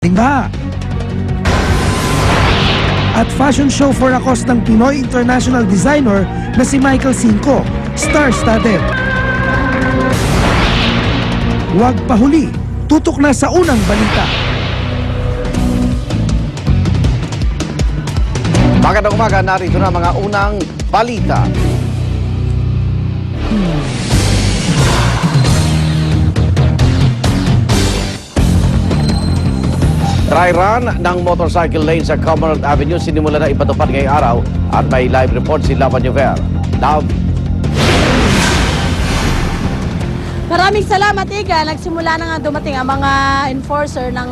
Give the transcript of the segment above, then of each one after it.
Baha. At fashion show for a cause ng Pinoy international designer na si Michael Cinco, star-studded. Huwag pahuli, tutok na sa unang balita. Magandang umaga, narito na mga unang balita. Dry run ng motorcycle lane sa Commonwealth Avenue sinimula na ipatupad ngayong araw at may live report si Lava Nuver. Love. Maraming salamat, Iga. Nagsimula na nga dumating ang mga enforcer ng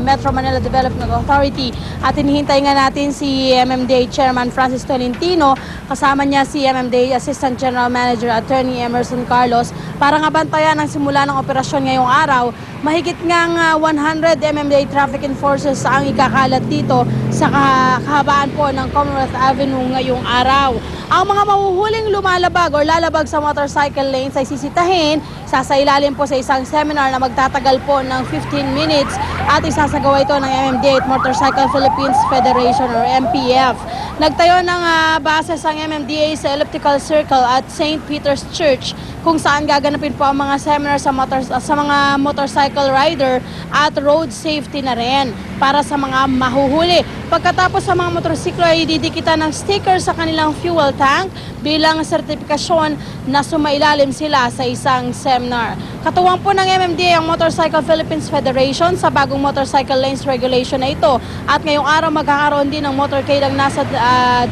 Metro Manila Development Authority at hinihintay nga natin si MMDA Chairman Francis Tolentino, kasama niya si MMDA Assistant General Manager Attorney Emerson Carlos para nga bantayan ang simula ng operasyon ngayong araw. Mahigit ngang 100 MMDA traffic enforcers ang ikakalat dito sa kahabaan po ng Commonwealth Avenue ngayong araw. Ang mga mahuhuling lumalabag o lalabag sa motorcycle lanes ay sisitahin, sasailalim po sa isang seminar na magtatagal po ng 15 minutes at isasagawa ito ng MMDA at Motorcycle Philippines Federation or MPF. Nagtayo ng bases ang MMDA sa Elliptical Circle at St. Peter's Church kung saan gaganapin po ang mga seminar sa mga motorcycle rider at road safety na rin para sa mga mahuhuli. Pagkatapos sa mga motorsiklo ay didikitan ng sticker sa kanilang fuel tank bilang sertifikasyon na sumailalim sila sa isang seminar. Katuwang po ng MMDA ang Motorcycle Philippines Federation sa bagong motorcycle lanes regulation na ito at ngayong araw magkakaroon din ng motorcade ang nasa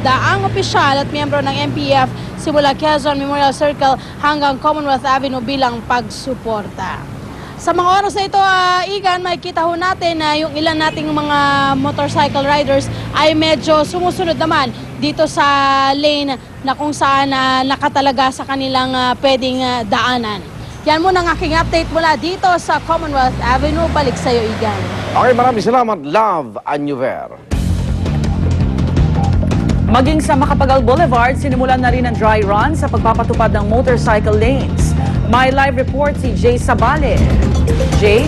daang opisyal at miyembro ng MPF simula Quezon Memorial Circle hanggang Commonwealth Avenue bilang pagsuporta. Sa mga oras na ito, Igan, makikita ho natin na yung ilan nating mga motorcycle riders ay medyo sumusunod naman dito sa lane na kung saan nakatalaga sa kanilang pwedeng daanan. Yan muna ang aking update mula dito sa Commonwealth Avenue. Balik sa iyo, Igan. Okay, maraming salamat, Love Nuver. Maging sa Macapagal Boulevard, sinimulan na rin ang dry run sa pagpapatupad ng motorcycle lanes. May live report si Jay Sabale. Jay?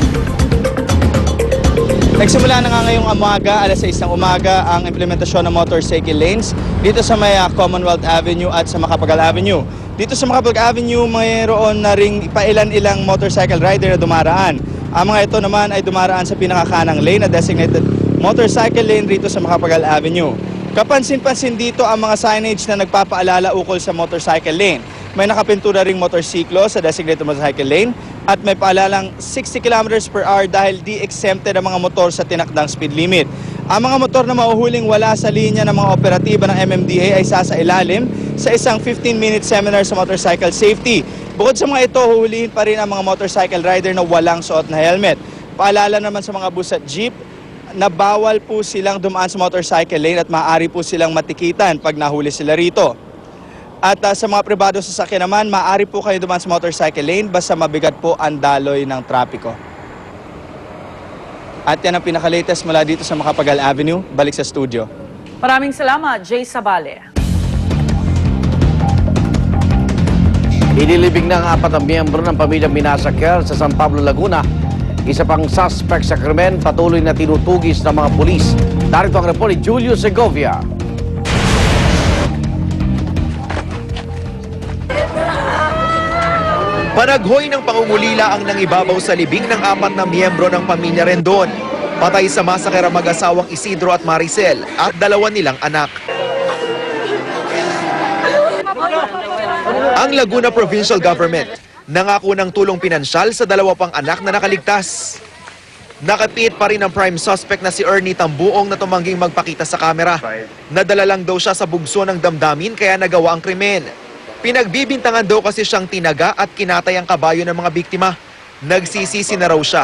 Nagsimula na nga ngayong umaga, alas 6 ng umaga, ang implementasyon ng motorcycle lanes dito sa may Commonwealth Avenue at sa Macapagal Avenue. Dito sa Macapagal Avenue, mayroon na ring pailan-ilang motorcycle rider na dumaraan. Ang mga ito naman ay dumaraan sa pinakakanang lane na designated motorcycle lane rito sa Macapagal Avenue. Kapansin-pansin dito ang mga signage na nagpapaalala ukol sa motorcycle lane. May nakapintura ring motorsiklo sa designated motorcycle lane at may paalalang 60 km per hour dahil di-exempted ang mga motor sa tinakdang speed limit. Ang mga motor na mahuhuling wala sa linya ng mga operatiba ng MMDA ay sasailalim sa isang 15-minute seminar sa motorcycle safety. Bukod sa mga ito, huhulihin pa rin ang mga motorcycle rider na walang suot na helmet. Paalala naman sa mga bus at jeep na bawal po silang dumaan sa motorcycle lane at maaari po silang matikitan pag nahuli sila rito. At sa mga pribado sasakyan naman, maaari po kayo dumaan sa motorcycle lane basta mabigat po ang daloy ng trapiko. At yan ang pinaka-latest mula dito sa Macapagal Avenue. Balik sa studio. Maraming salamat, Jay Sabale. Inilibing ng 4 miyembro ng pamilyang Minasaker sa San Pablo, Laguna. Isa pang suspect sa krimen, patuloy na tinutugis ng mga pulis. Narito ang report ni Julio Segovia. Panaghoy ng pangungulila ang nangibabaw sa libing ng 4 na miyembro ng pamilya Rendon. Patay sa masaker ang mag-asawang Isidro at Maricel at 2 nilang anak. Ang Laguna Provincial Government nangako ng tulong pinansyal sa 2 pang anak na nakaligtas. Nakapiit pa rin ang prime suspect na si Ernie Tambuong na tumangging magpakita sa kamera. Nadala lang daw siya sa bugso ng damdamin kaya nagawa ang krimen. Pinagbibintangan daw kasi siyang tinaga at kinatay ang kabayo ng mga biktima. Nagsisisi na raw siya.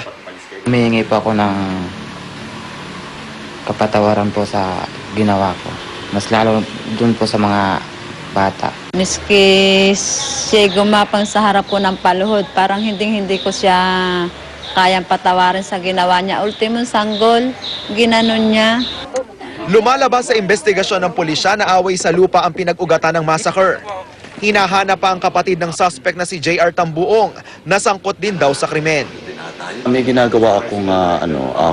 Humihingi po ako ng kapatawaran po sa ginawa ko. Mas lalo dun po sa mga bata. Miski siya gumapang sa harap ko ng paluhod, parang hindi ko siya kayang patawarin sa ginawa niya. Ultimong sanggol, ginanon niya. Lumalabas sa investigasyon ng pulisya na away sa lupa ang pinag-ugatan ng massacre. Hinahanap pa ang kapatid ng suspect na si J.R. Tambuong na sangkot din daw sa krimen. May ginagawa akong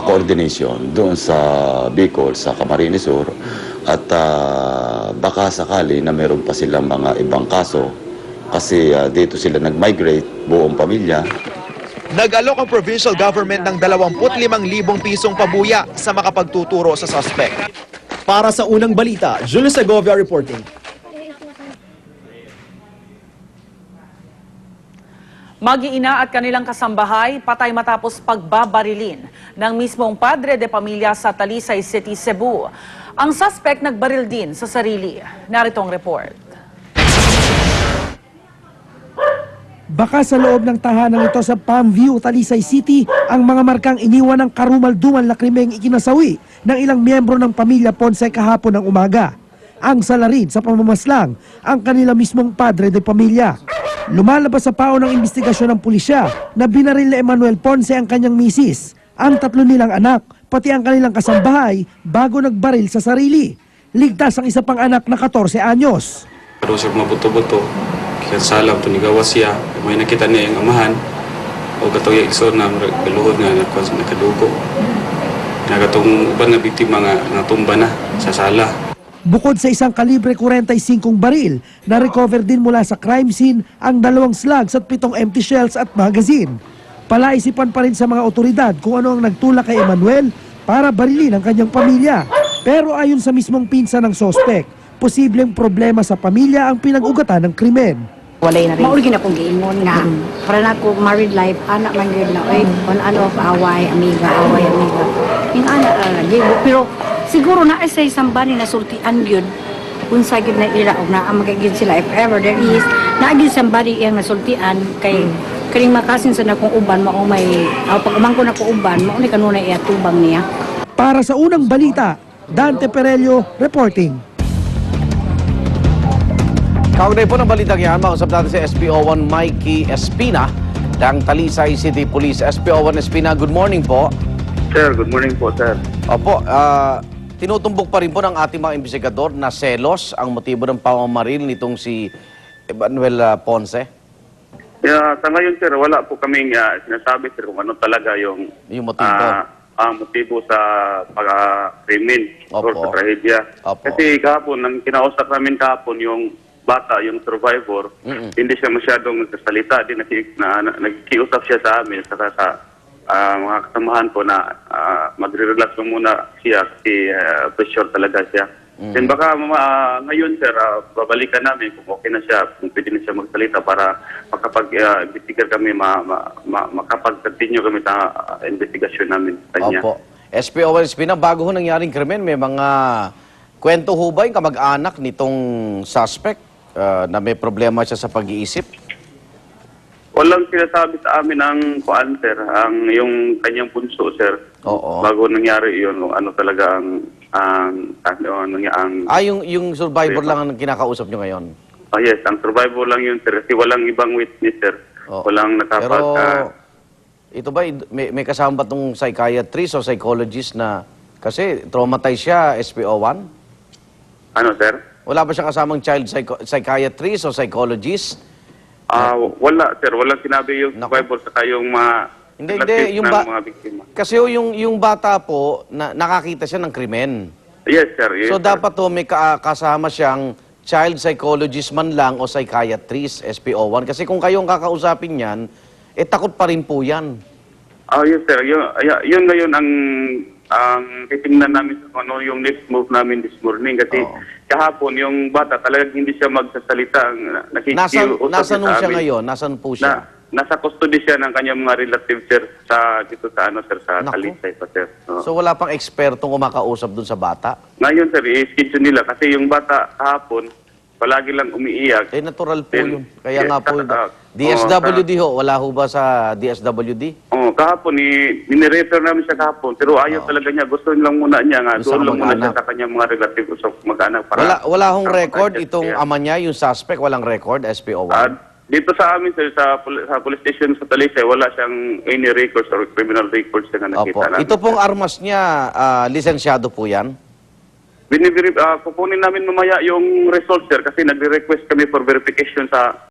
coordination doon sa Bicol, sa Camarines Sur, at baka sakali na meron pa silang mga ibang kaso kasi dito sila nag-migrate, buong pamilya. Nag-alok ang provincial government ng 25,000 pisong pabuya sa makapagtuturo sa suspect. Para sa unang balita, Julius Segovia reporting. Mag-iina at kanilang kasambahay patay matapos pagbabarilin ng mismong padre de pamilya sa Talisay City, Cebu. Ang suspect nagbaril din sa sarili. Narito ang report. Baka sa loob ng tahanan ito sa Palm View, Talisay City, ang mga markang iniwan ng karumal-dumal na krimeng ikinasawi ng ilang miyembro ng pamilya Ponce kahapon ng umaga. Ang salarin sa pamamaslang ang kanila mismong padre de pamilya. Lumalabas sa pao ng investigasyon ng pulisya na binaril ni Emmanuel Ponce ang kanyang misis, ang 3 nilang anak, pati ang kanilang kasambahay bago nagbaril sa sarili. Ligtas ang isa pang anak na 14 anyos. Pero siya mabuto-buto, kaya salam ito nigawas siya, may nakita niya yung amahan, o katong yung iso na galuhod nga nakadugo. Nagatong uban na biktima nga natumba na sa sala. Bukod sa isang kalibre 45 baril, na-recover din mula sa crime scene ang 2 slugs at 7 empty shells at magazine. Palaisipan pa rin sa mga otoridad kung ano ang nagtulak kay Emmanuel para barilin ang kanyang pamilya. Pero ayon sa mismong pinsa ng sospek, posibleng problema sa pamilya ang pinag-ugatan ng krimen. Walay na rin. Maulgin akong giingon nga. Para na ako married life, anak man yun na, on and off, away, amiga. Yung anak lagi. Pero siguro na sa isang bani na sultian yun, kung sa gid na ila, o na magagid sila, if ever there is, naagid somebody yung nasultian, kay kaling makasin sa nakong uban, mao may, pag umangko na ko uban, mao ni kanunay iatubang niya. Para sa unang balita, Dante Perello reporting. Kaugnay po ng balitang yan, mausap natin si SPO1 Mikey Espina ng Talisay City Police. SPO1 Espina, good morning po. Sir, good morning po, sir. Opo, tinutumbok pa rin po ng ating mga investigador na selos ang motibo ng pamamaril nitong si Emmanuel Ponce. Yeah, sa ngayon, sir, wala po kaming sinasabi, sir, kung ano talaga yung motibo sa pag-krimen or sa trahedya. Kasi kahapon, nang kinausap namin kahapon yung bata, yung survivor, hindi siya masyadong nagsasalita, nagkiusap siya sa amin, sa mga kasamahan ko na magre-relax muna siya kasi pressure talaga siya. Then baka ngayon, sir, babalikan namin kung okay na siya, kung pwede na siya magsalita para makapag-investigar kami, makapag-continue kami sa investigasyon namin sa kanya. Opo. SPO1 Espina, bago ho nangyaring krimen, may mga kwento ho ba yung kamag-anak nitong suspect na may problema siya sa pag-iisip? Walang sinasabi sa amin ang kuan, sir, yung kanyang bunso, sir. Oo. Bago nangyari yun, ano talaga yung survivor lang ang kinakausap nyo ngayon? Yes, ang survivor lang yun, sir. Kasi walang ibang witness, sir. Walang nakapag... Pero ito ba, may kasama ba itong psychiatrist o psychologist na... Kasi traumatized siya, SPO1? Ano, sir? Wala ba siyang kasamang child psychiatrist o psychologist? Wala, sir. Walang sinabi yung survivor sa yung mga... Hindi, yung mga biktima. Kasi yung bata po, nakakita siya ng krimen. Yes, sir. Yes, so sir. dapat to may kasama siyang child psychologist man lang o psychiatrist, SPO1. Kasi kung kayong kakausapin yan, takot pa rin po yan. Yes, sir. Yun ngayon ang titingnan namin sa ano yung next move namin this morning. Kasi kahapon, yung bata talagang hindi siya magsasalita. Nasaan siya ngayon? Nasaan po siya? Nasa custody siya ng kanyang mga relatives, sir, dito sa Talisay pa, sir. So wala pang ekspertong kumakausap dun sa bata? Ngayon, sir, i-schedule nila kasi yung bata kahapon, palagi lang umiiyak. Natural po yun. Kaya nga po, DSWD ho, wala ho ba sa DSWD? Kahapon, nirefer namin siya kahapon, pero ayaw talaga niya. Gusto lang muna niya nga, doon lang muna siya sa kanyang mga relatives o mag-anak. Wala hong record itong ama niya, yung suspect, walang record, SPO1? Dito sa amin, sir, sa police station sa Talisay, wala siyang any records or criminal records na nakita namin. Ito pong armas niya, lisensyado po yan? Kukunin namin mamaya yung result, sir, kasi nagre-request kami for verification sa